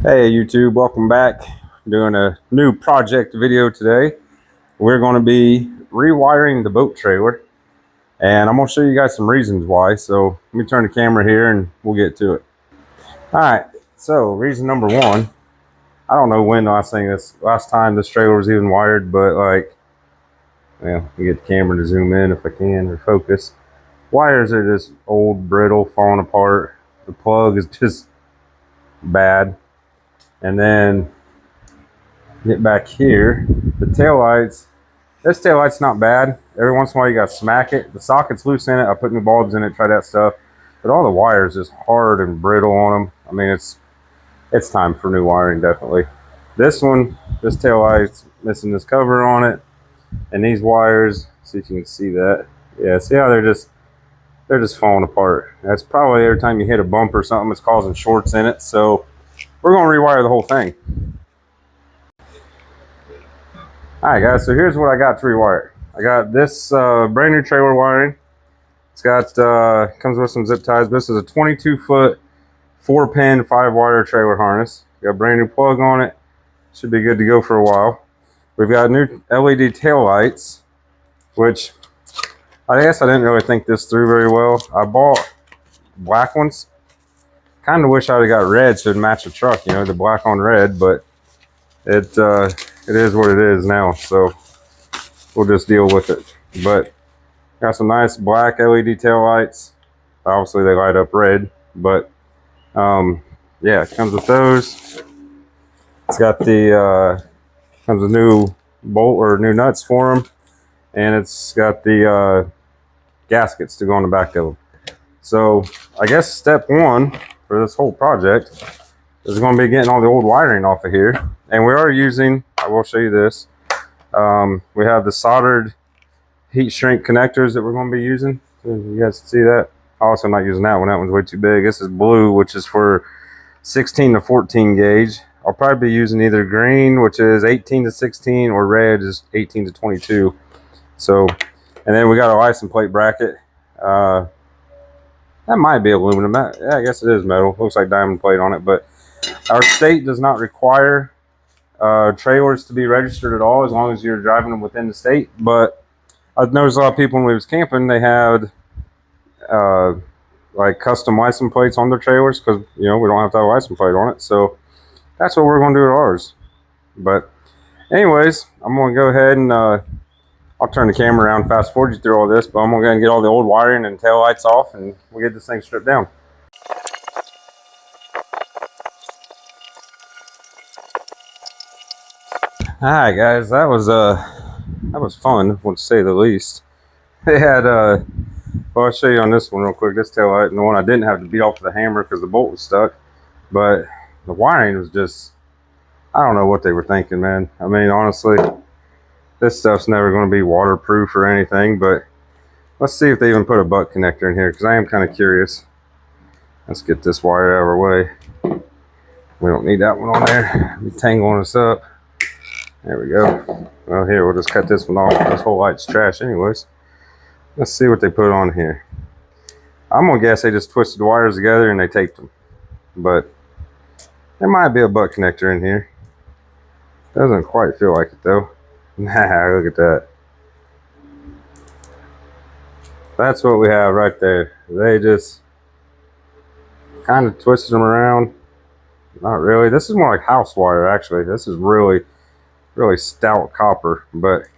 Hey YouTube, welcome back. Doing a new project video today. We're going to be rewiring the boat trailer, and I'm going to show you guys some reasons why. So let me turn the camera here and we'll get to it. All right, so reason number one, I don't know when last time this trailer was even wired, but like, well, we get the camera to zoom in if I can or focus. Wires are just old, brittle, falling apart. The plug is just bad. And then get back here, the taillights. This taillight's not bad. Every once in a while you gotta smack it. The socket's loose in it. I put new bulbs in it, try that stuff. But all the wires just hard and brittle on them. I mean, it's time for new wiring, definitely. This taillight's missing this cover on it. And these wires, see if you can see that. Yeah, see how they're just falling apart. That's probably every time you hit a bump or something, it's causing shorts in it. So we're gonna rewire the whole thing. Alright guys, so here's what I got to rewire. I got this brand new trailer wiring. It's got, comes with some zip ties. This is a 22-foot, 4-pin, 5-wire trailer harness. Got a brand new plug on it. Should be good to go for a while. We've got new LED tail lights, which I guess I didn't really think this through very well. I bought black ones. Kind of wish I'd have got red so it'd match the truck, you know, the black on red, but it is what it is now, so we'll just deal with it. But got some nice black LED tail lights. Obviously they light up red, but yeah, it comes with those. It's got the comes with new bolt or new nuts for them, and it's got the gaskets to go on the back of them. So I guess step one for this whole project is going to be getting all the old wiring off of here. And we are using, I will show you this. We have the soldered heat shrink connectors that we're going to be using. So you guys can see that. Also, I'm not using that one. That one's way too big. This is blue, which is for 16 to 14 gauge. I'll probably be using either green, which is 18 to 16, or red is 18 to 22. So, and then we got a license plate bracket. That might be aluminum. Yeah, I guess it is metal. Looks like diamond plate on it, but our state does not require trailers to be registered at all as long as you're driving them within the state. But I've noticed a lot of people when we was camping, they had like custom license plates on their trailers because, you know, we don't have to have a license plate on it. So that's what we're going to do with ours. But anyways, I'm going to go ahead and I'll turn the camera around, fast forward you through all this, but I'm going to go and get all the old wiring and tail lights off, and we'll get this thing stripped down. Alright guys, that was fun, to say the least. They had well, I'll show you on this one real quick, this tail light, and the one I didn't have to beat off with the hammer because the bolt was stuck. But the wiring was just, I don't know what they were thinking, man. I mean, honestly, this stuff's never going to be waterproof or anything, but let's see if they even put a butt connector in here, because I am kind of curious. Let's get this wire out of our way. We don't need that one on there. Be tangling us up. There we go. Well, here, we'll just cut this one off. This whole light's trash anyways. Let's see what they put on here. I'm going to guess they just twisted the wires together and they taped them. But there might be a butt connector in here. Doesn't quite feel like it though. Nah, look at that. That's what we have right there. They just kind of twisted them around. Not really. This is more like house wire, actually. This is really stout copper, but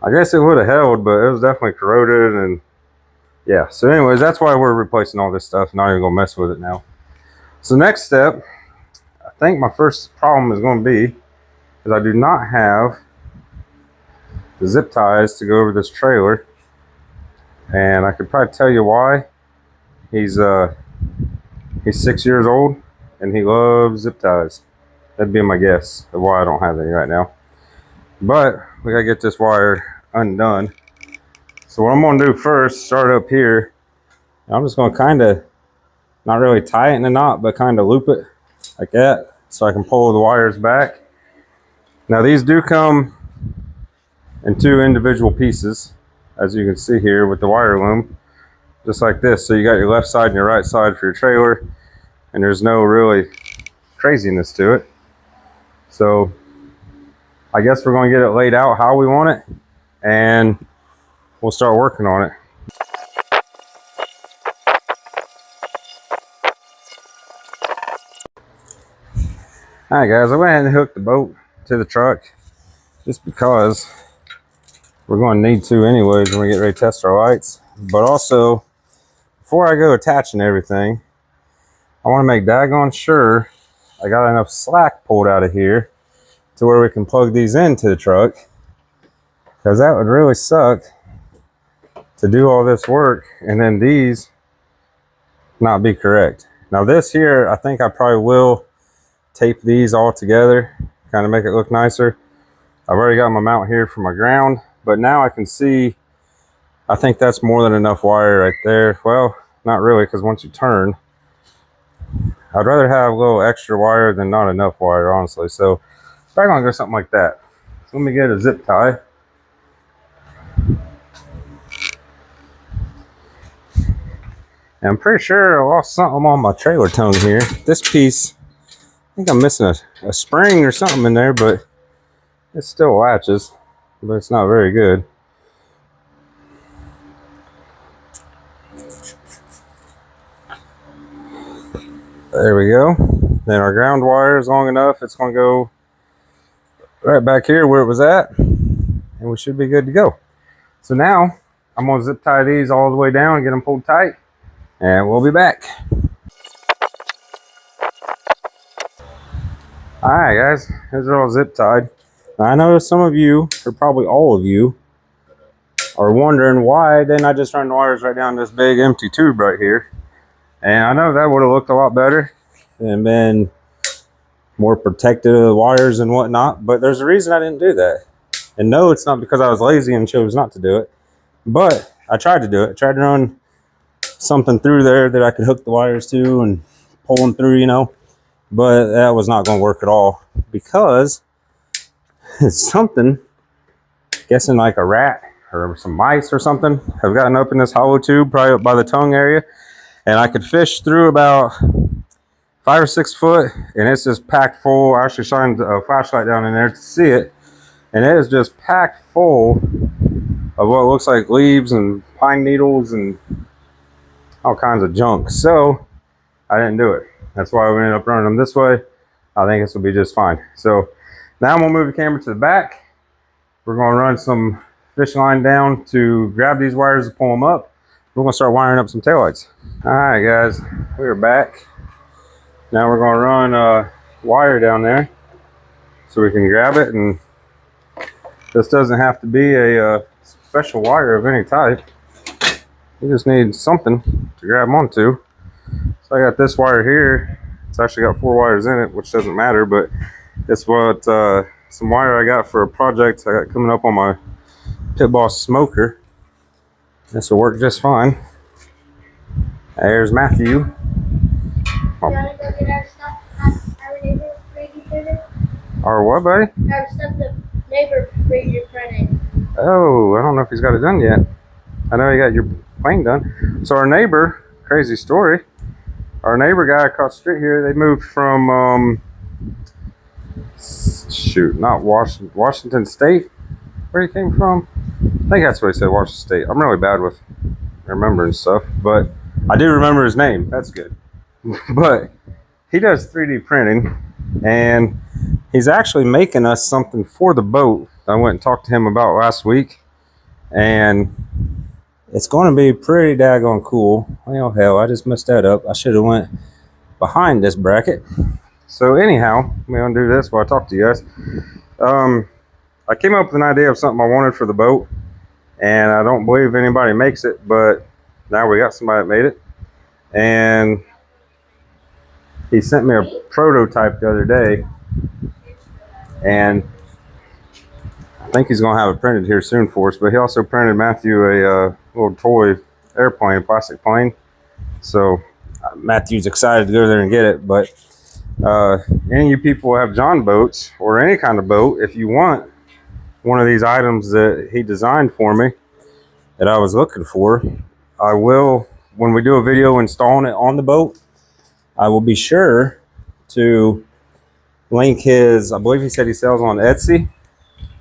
I guess it would have held, but it was definitely corroded. And yeah, so anyways, that's why we're replacing all this stuff. Not even gonna mess with it now. So next step, I think my first problem is going to be is I do not have the zip ties to go over this trailer, and I could probably tell you why. He's 6 years old and he loves zip ties. That'd be my guess of why I don't have any right now. But we gotta get this wire undone. So what I'm gonna do first, start up here. I'm just gonna kind of not really tie it in a knot, but kind of loop it like that so I can pull the wires back. Now these do come in 2 individual pieces, as you can see here with the wire loom, just like this. So you got your left side and your right side for your trailer, and there's no really craziness to it. So I guess we're going to get it laid out how we want it, and we'll start working on it. All right, guys, I went ahead and hooked the boat to the truck just because we're going to need to anyways when we get ready to test our lights. But also, before I go attaching everything, I want to make daggone sure I got enough slack pulled out of here to where we can plug these into the truck, because that would really suck to do all this work and then these not be correct. Now this here, I think I probably will tape these all together, kind of make it look nicer. I've already got my mount here for my ground, but now I can see, I think that's more than enough wire right there. Well, not really, because once you turn, I'd rather have a little extra wire than not enough wire, honestly. So probably gonna go something like that. So let me get a zip tie. And I'm pretty sure I lost something on my trailer tongue here. This piece, I think I'm missing a spring or something in there, but it still latches, but it's not very good. There we go. Then our ground wire is long enough. It's going to go right back here where it was at, and we should be good to go. So now I'm going to zip tie these all the way down and get them pulled tight, and we'll be back. All right, guys, these are all zip tied. Now, I know some of you, or probably all of you, are wondering why didn't I just run the wires right down this big empty tube right here. And I know that would have looked a lot better and been more protected of the wires and whatnot, but there's a reason I didn't do that. And no, it's not because I was lazy and chose not to do it, but I tried to do it. I tried to run something through there that I could hook the wires to and pull them through, you know, but that was not going to work at all, because it's something, guessing like a rat or some mice or something, have gotten up in this hollow tube, probably up by the tongue area, and I could fish through about 5 or 6 foot, and it's just packed full. I actually shined a flashlight down in there to see it, and it is just packed full of what looks like leaves and pine needles and all kinds of junk. So I didn't do it. That's why we ended up running them this way. I think this will be just fine. So now I'm gonna move the camera to the back. We're gonna run some fishing line down to grab these wires and pull them up. We're gonna start wiring up some taillights. All right, guys, we are back. Now we're gonna run a wire down there so we can grab it, and this doesn't have to be a special wire of any type. You just need something to grab onto. So I got this wire here. It's actually got 4 wires in it, which doesn't matter, but it's what some wire I got for a project I got coming up on my Pit Boss smoker. This will work just fine. There's Matthew. Oh. You wanna go get our stuff at our neighbor's printer? Our what, buddy? Our stuff the neighbor printed. Oh, I don't know if he's got it done yet. I know you got your plane done. So our neighbor, crazy story, our neighbor guy across the street here, they moved from, shoot, not Washington State, where he came from. I think that's what he said, Washington State. I'm really bad with remembering stuff, but I do remember his name. That's good. But he does 3D printing, and he's actually making us something for the boat I went and talked to him about last week, and it's going to be pretty daggone cool. Well, hell, I just messed that up. I should have went behind this bracket. So anyhow, I'm going to do this while I talk to you guys. I came up with an idea of something I wanted for the boat, and I don't believe anybody makes it, but now we got somebody that made it. And he sent me a prototype the other day, and I think he's going to have it printed here soon for us. But he also printed Matthew a little toy airplane, plastic plane. So Matthew's excited to go there and get it. But any of you people who have John boats or any kind of boat, if you want one of these items that he designed for me that I was looking for, I will, when we do a video installing it on the boat, I will be sure to link his, I believe he said he sells on Etsy.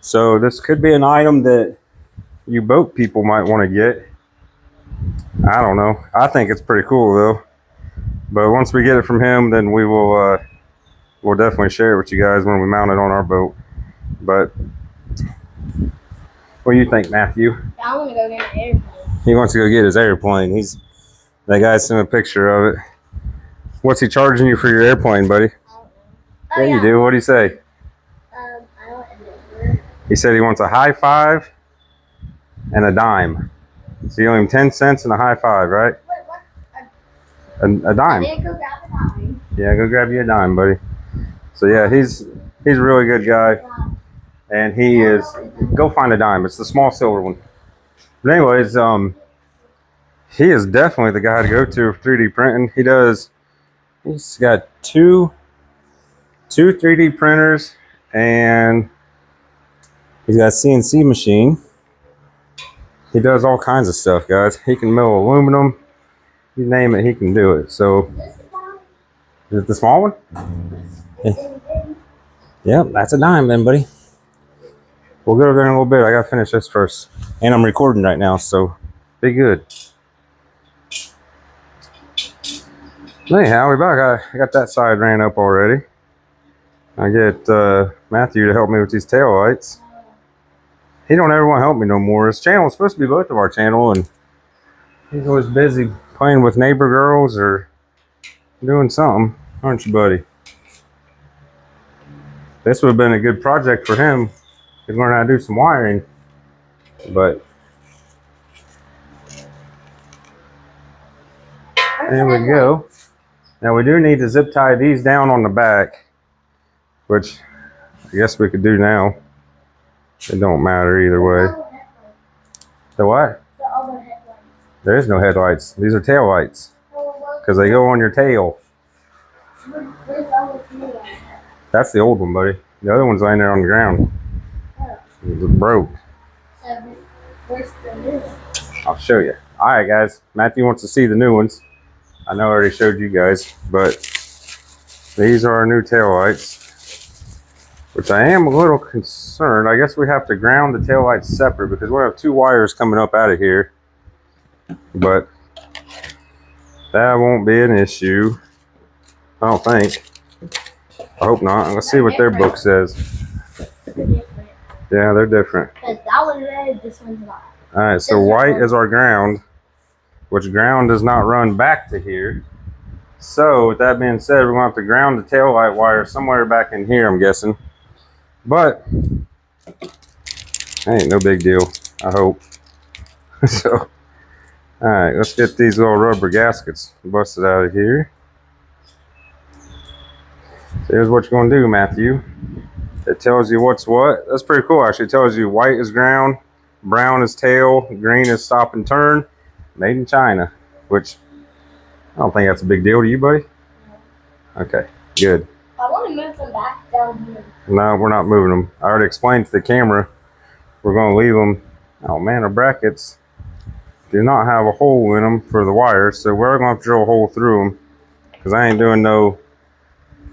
So this could be an item that you boat people might want to get. I don't know. I think it's pretty cool though. But once we get it from him, then we'll definitely share it with you guys when we mount it on our boat. But what do you think, Matthew? I want to go get an airplane. He wants to go get his airplane. That guy sent a picture of it. What's he charging you for your airplane, buddy? Oh, Yeah, you do. What do you say? I don't remember. He said he wants a high five and a dime. So you owe him 10 cents and a high five, right? Wait, what? A I dime. didn't go grab a dime. Yeah, go grab you a dime, buddy. So yeah, he's a really good guy. And he is, go find a dime. It's the small silver one. But anyways, he is definitely the guy to go to for 3D printing. He's got two 3D printers, and he's got a CNC machine. He does all kinds of stuff, guys. He can mill aluminum. You name it, he can do it. So, is it the small one? Yep, that's a dime then, buddy. We'll go over there in a little bit. I gotta finish this first. And I'm recording right now, so be good. Anyhow, we're back. I got that side ran up already. I get Matthew to help me with these tail lights. He don't ever want to help me no more. His channel is supposed to be both of our channel, and he's always busy playing with neighbor girls or doing something, aren't you, buddy? This would have been a good project for him to learn how to do some wiring, but there we go. Now we do need to zip tie these down on the back, which I guess we could do now. It don't matter either way. The what? The other headlights. There is no headlights. These are tail lights because they go on your tail. Where's the other headlight? That's the old one, buddy. The other one's laying there on the ground. It broke. So where's the new one? I'll show you. All right, guys. Matthew wants to see the new ones. I know I already showed you guys, but these are our new tail lights, which I am a little concerned. I guess we have to ground the tail lights separate because we have two wires coming up out of here, but that won't be an issue. I don't think. I hope not. Let's see what their book says. They're different. Yeah, they're different. Because that one's red, this one's black. All right, so white is our ground, which ground does not run back to here. So with that being said, we're gonna have to ground the tail light wire somewhere back in here, I'm guessing. But ain't no big deal, I hope. So, all right, let's get these little rubber gaskets busted out of here. So here's what you're gonna do, Matthew. It tells you what's what. That's pretty cool, actually. It tells you white is ground, brown is tail, green is stop and turn. Made in China, which I don't think that's a big deal to you, buddy. Okay, good. I want to move them back down here. No, we're not moving them. I already explained to the camera. We're going to leave them. Oh man, our brackets do not have a hole in them for the wires, so we're going to have to drill a hole through them because I ain't doing no.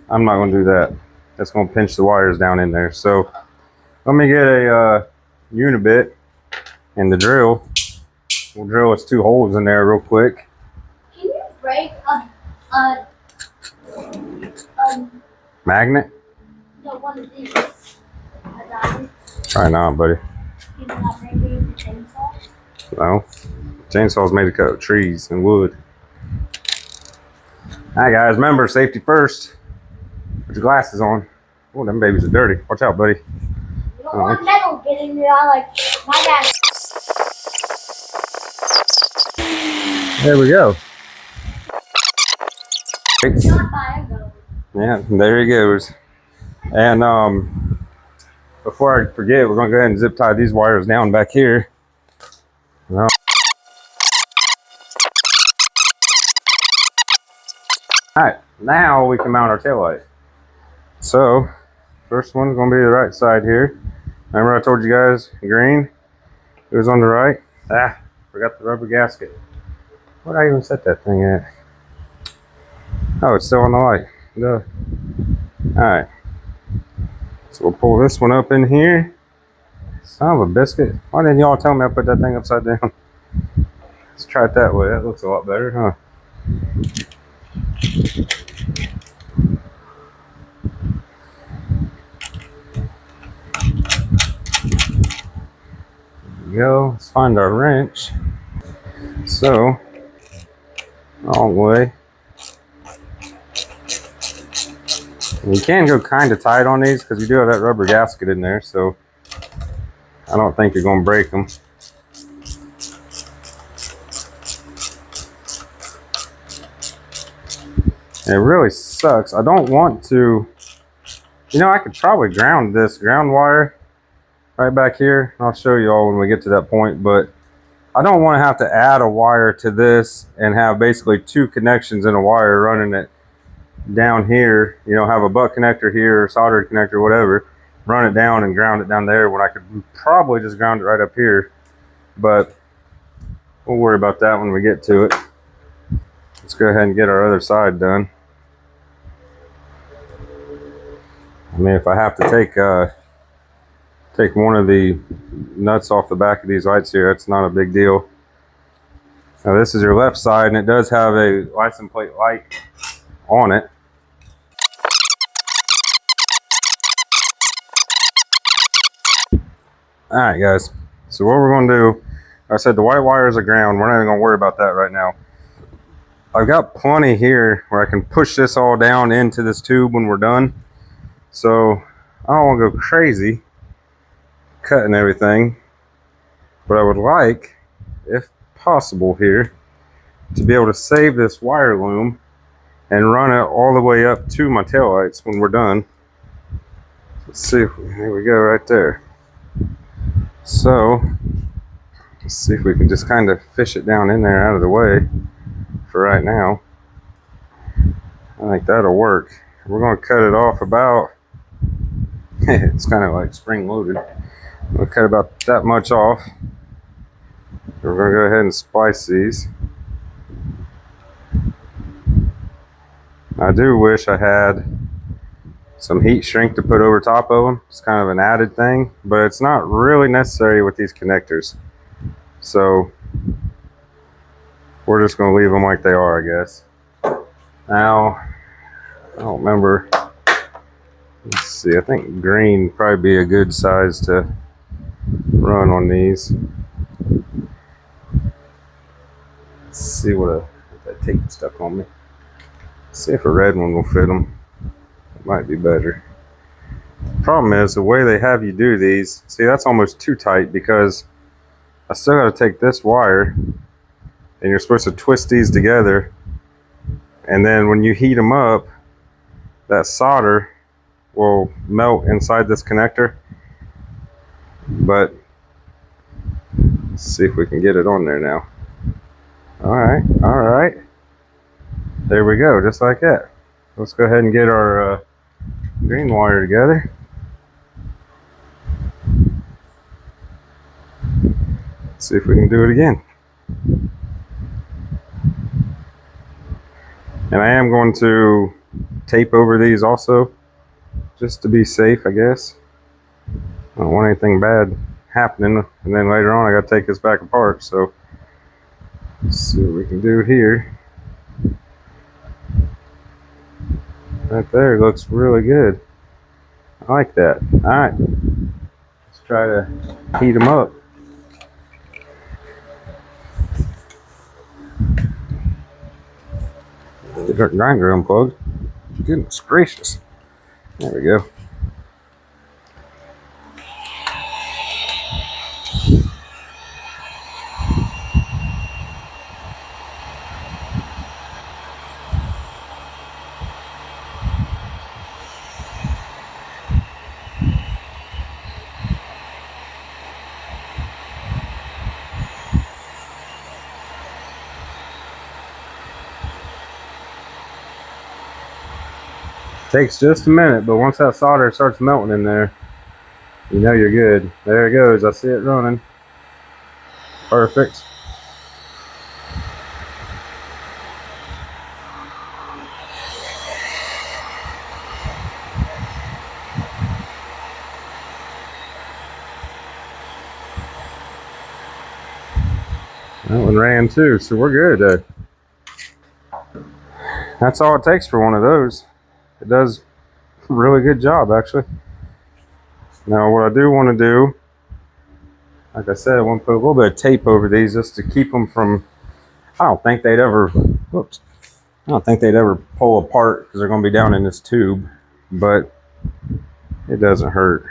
I'm not going to do that. That's going to pinch the wires down in there. So let me get a unibit and the drill. We'll drill us two holes in there real quick. Can you break a Magnet? no, one of these? A diamond? Try not, buddy. You know not breaking the chainsaw? No. Chainsaw's made to cut trees and wood. Alright guys, remember, safety first. Put your glasses on. Oh, them babies are dirty. Watch out, buddy. You don't want metal getting in your eye like my dad. There we go. Not by go. Yeah, there he goes. And before I forget, we're gonna go ahead and zip tie these wires down back here. Well, alright, now we can mount our tail light. So, first one's gonna be the right side here. Remember I told you guys, green, it was on the right. Ah, forgot the rubber gasket. What did I even set that thing at? Oh, it's still on the light. Duh. Alright. So we'll pull this one up in here. Son of a biscuit. Why didn't y'all tell me I put that thing upside down? Let's try it that way. That looks a lot better, huh? There we go. Let's find our wrench. So, wrong way. And you can go kind of tight on these because you do have that rubber gasket in there, so I don't think you're going to break them. It really sucks. I don't want to, you know, I could probably ground this ground wire right back here. I'll show you all when we get to that point, but I don't want to have to add a wire to this and have basically two connections in a wire running it down here, you know, have a butt connector here or soldered connector, whatever, run it down and ground it down there when I could probably just ground it right up here. But we'll worry about that when we get to it. Let's go ahead and get our other side done. I mean, if I have to take one of the nuts off the back of these lights here, that's not a big deal. Now this is your left side, and it does have a license plate light on it. All right, guys. So what we're going to do, I said the white wires are ground. We're not even going to worry about that right now. I've got plenty here where I can push this all down into this tube when we're done. So I don't want to go crazy cutting everything, but I would like, if possible here, to be able to save this wire loom and run it all the way up to my taillights when we're done. Let's see, there we go right there. So let's see if we can just kind of fish it down in there out of the way for right now. I think that'll work. We're going to cut it off about, it's kind of like spring loaded. We'll cut about that much off. We're going to go ahead and splice these. I do wish I had some heat shrink to put over top of them. It's kind of an added thing, but it's not really necessary with these connectors. So we're just going to leave them like they are, I guess. Now, I don't remember. Let's see, I think green would probably be a good size to run on these. Let's see what that tape stuck on me. See if a red one will fit them. It might be better. Problem is, the way they have you do these, see, that's almost too tight because I still got to take this wire and you're supposed to twist these together, and then when you heat them up, that solder will melt inside this connector. But let's see if we can get it on there now. All right. There we go, just like that. Let's go ahead and get our green wire together. See if we can do it again. And I am going to tape over these also, just to be safe, I guess. I don't want anything bad happening, and then later on I got to take this back apart. So let's see what we can do here. Right there, looks really good. I like that. All right, let's try to heat them up. Get our grinder unplugged. Goodness gracious. There we go. Takes just a minute, but once that solder starts melting in there, you know you're good. There it goes. I see it running. Perfect. That one ran too, so we're good. That's all it takes for one of those. It does a really good job, actually. Now, what I do want to do, like I said, I want to put a little bit of tape over these just to keep them from, I don't think they'd ever, whoops, I don't think they'd ever pull apart because they're going to be down in this tube, but it doesn't hurt.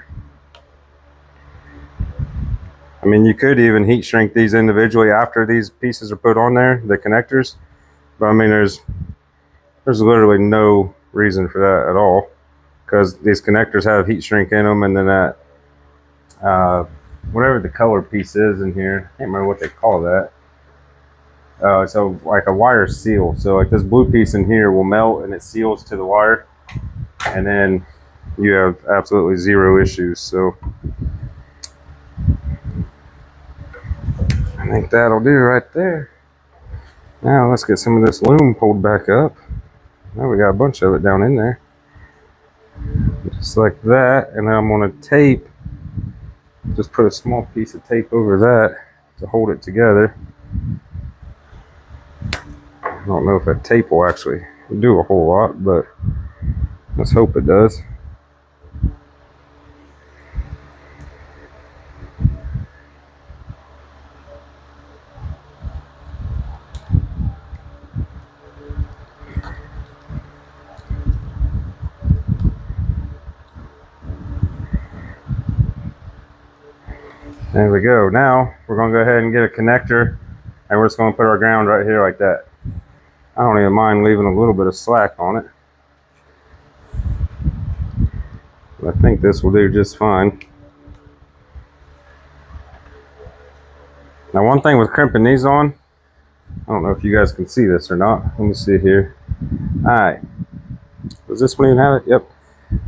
I mean, you could even heat shrink these individually after these pieces are put on there, the connectors, but I mean, there's literally no reason for that at all because these connectors have heat shrink in them, and then that, whatever the color piece is in here, I can't remember what they call that. So like a wire seal. So like this blue piece in here will melt and it seals to the wire, and then you have absolutely zero issues. So I think that'll do right there. Now let's get some of this loom pulled back up. Now we got a bunch of it down in there. Just like that. And then I'm gonna tape, just put a small piece of tape over that to hold it together. I don't know if that tape will actually do a whole lot, but let's hope it does. There we go. Now we're going to go ahead and get a connector, and we're just going to put our ground right here like that. I don't even mind leaving a little bit of slack on it. But I think this will do just fine. Now, one thing with crimping these on, I don't know if you guys can see this or not. Let me see here. All right. Does this one even have it? Yep.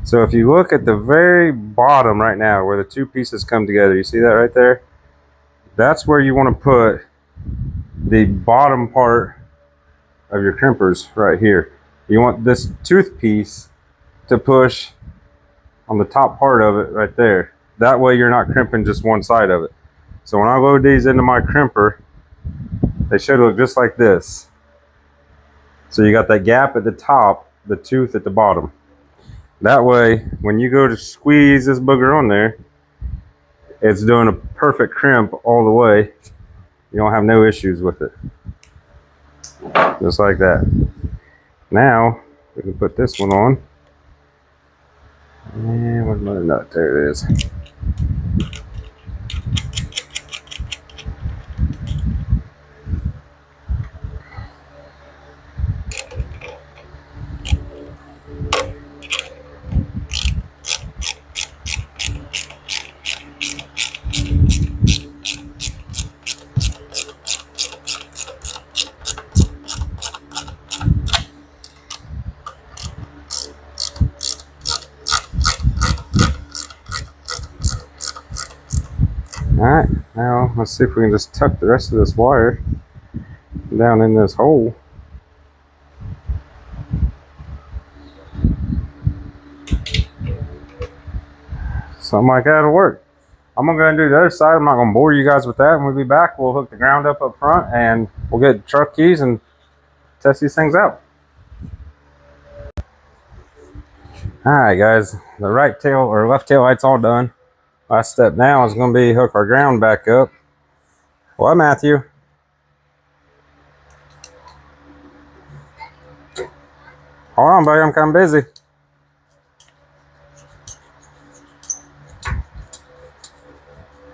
So if you look at the very bottom right now where the two pieces come together, you see that right there? That's where you want to put the bottom part of your crimpers right here. You want this tooth piece to push on the top part of it right there. That way you're not crimping just one side of it. So when I load these into my crimper, they should look just like this. So you got that gap at the top, the tooth at the bottom. That way, when you go to squeeze this booger on there, it's doing a perfect crimp all the way. You don't have no issues with it. Just like that. Now, we can put this one on. And where's my nut? There it is. Alright, now let's see if we can just tuck the rest of this wire down in this hole. Something like that'll work. I'm gonna go ahead and do the other side. I'm not gonna bore you guys with that. When we be back, we'll hook the ground up front and we'll get truck keys and test these things out. Alright guys, the right tail or left tail light's all done. Last step now is going to be hook our ground back up. What, Matthew? Hold on, buddy. I'm kind of busy.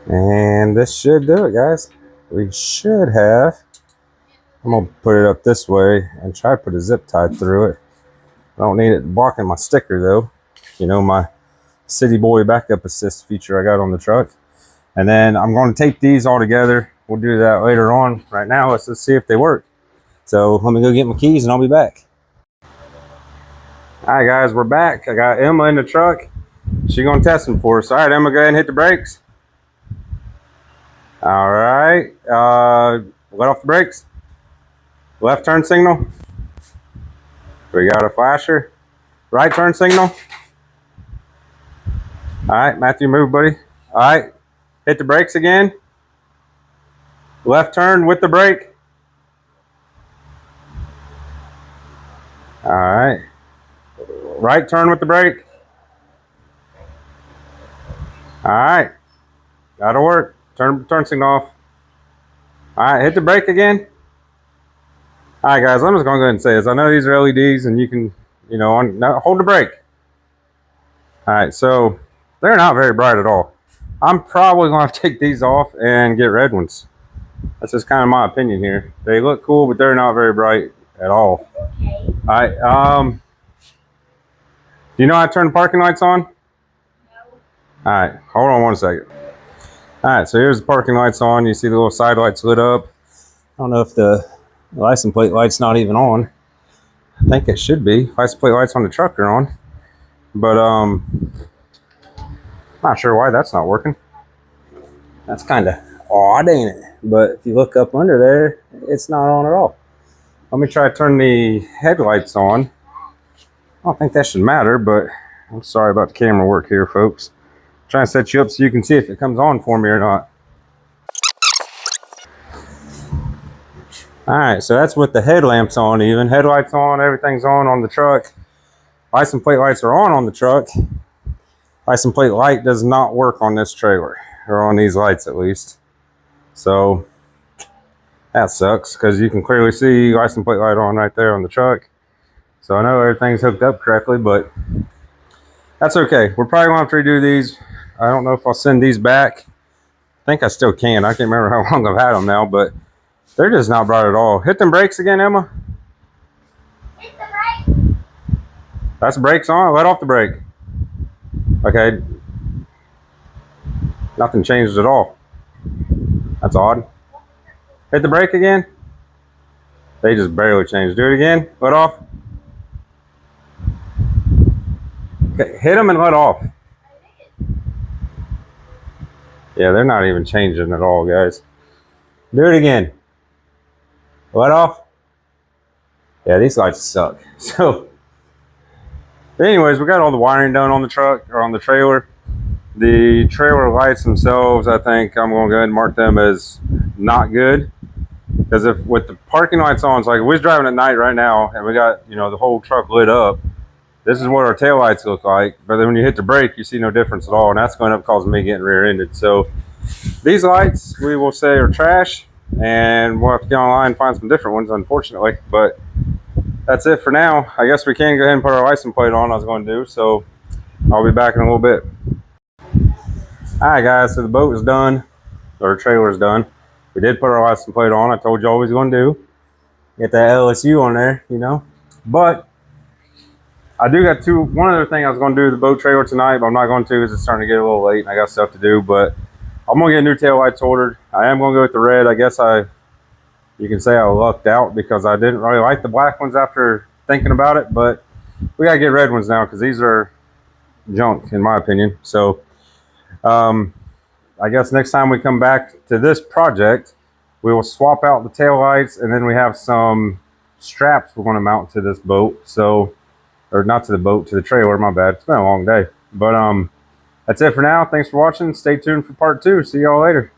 And this should do it, guys. We should have. I'm going to put it up this way and try to put a zip tie through it. I don't need it blocking my sticker, though. You know, my City Boy backup assist feature I got on the truck. And then I'm going to tape these all together. We'll do that later on. Right now, let's just see if they work. So let me go get my keys and I'll be back. All right, guys, we're back. I got Emma in the truck. She's going to test them for us. All right, Emma, go ahead and hit the brakes. All right. Let off the brakes. Left turn signal. We got a flasher. Right turn signal. All right, Matthew, move, buddy. All right, hit the brakes again. Left turn with the brake. All right. Right turn with the brake. All right. That'll work. Turn signal off. All right, hit the brake again. All right, guys, I'm just going to go ahead and say this. I know these are LEDs and you can, hold the brake. All right, so they're not very bright at all. I'm probably going to take these off and get red ones. That's just kind of my opinion here. They look cool, but they're not very bright at all. Okay. All right, do you know how to turn the parking lights on? No. All right, hold on 1 second. All right, so here's the parking lights on. You see the little side lights lit up. I don't know if the license plate light's not even on. I think it should be. License plate lights on the truck are on. But not sure why that's not working. That's kind of odd, ain't it? But if you look up under there, it's not on at all. Let me try to turn the headlights on. I don't think that should matter, but I'm sorry about the camera work here, folks. I'm trying to set you up so you can see if it comes on for me or not. All right, so that's with the headlamps on even. Headlights on, everything's on the truck. License plate lights are on the truck. License plate light does not work on this trailer, or on these lights at least. So that sucks because you can clearly see license plate light on right there on the truck. So I know everything's hooked up correctly, but that's okay. We're probably gonna have to redo these. I don't know if I'll send these back. I think I still can. I can't remember how long I've had them now, but they're just not bright at all. Hit them brakes again, Emma. Hit the brake. That's brakes on. Let off the brake. Okay. Nothing changed at all. That's odd. Hit the brake again. They just barely changed. Do it again. Let off. Okay, hit them and let off. Yeah, they're not even changing at all, guys. Do it again. Let off. Yeah, these lights suck. So, anyways, we got all the wiring done on the truck, or on the trailer. The trailer lights themselves, I think I'm going to go ahead and mark them as not good. Because if with the parking lights on, it's like if we're driving at night right now and we got, the whole truck lit up, this is what our tail lights look like. But then when you hit the brake, you see no difference at all. And that's going to cause me getting rear-ended. So these lights, we will say, are trash. And we'll have to get online and find some different ones, unfortunately. But that's it for now. I guess we can go ahead and put our license plate on, I was going to do. So I'll be back in a little bit. All right, guys, so the boat is done, or the trailer is done. We did put our license plate on. I told you all we was going to do. Get that LSU on there, But I do got one other thing I was going to do the boat trailer tonight, but I'm not going to because it's starting to get a little late and I got stuff to do. But I'm going to get new tail lights ordered. I am going to go with the red. I guess you can say I lucked out because I didn't really like the black ones after thinking about it. But we got to get red ones now because these are junk, in my opinion. So I guess next time we come back to this project, we will swap out the tail lights, and then we have some straps we're going to mount to this boat. So, or not to the boat, to the trailer, my bad. It's been a long day. But that's it for now. Thanks for watching. Stay tuned for part 2. See y'all later.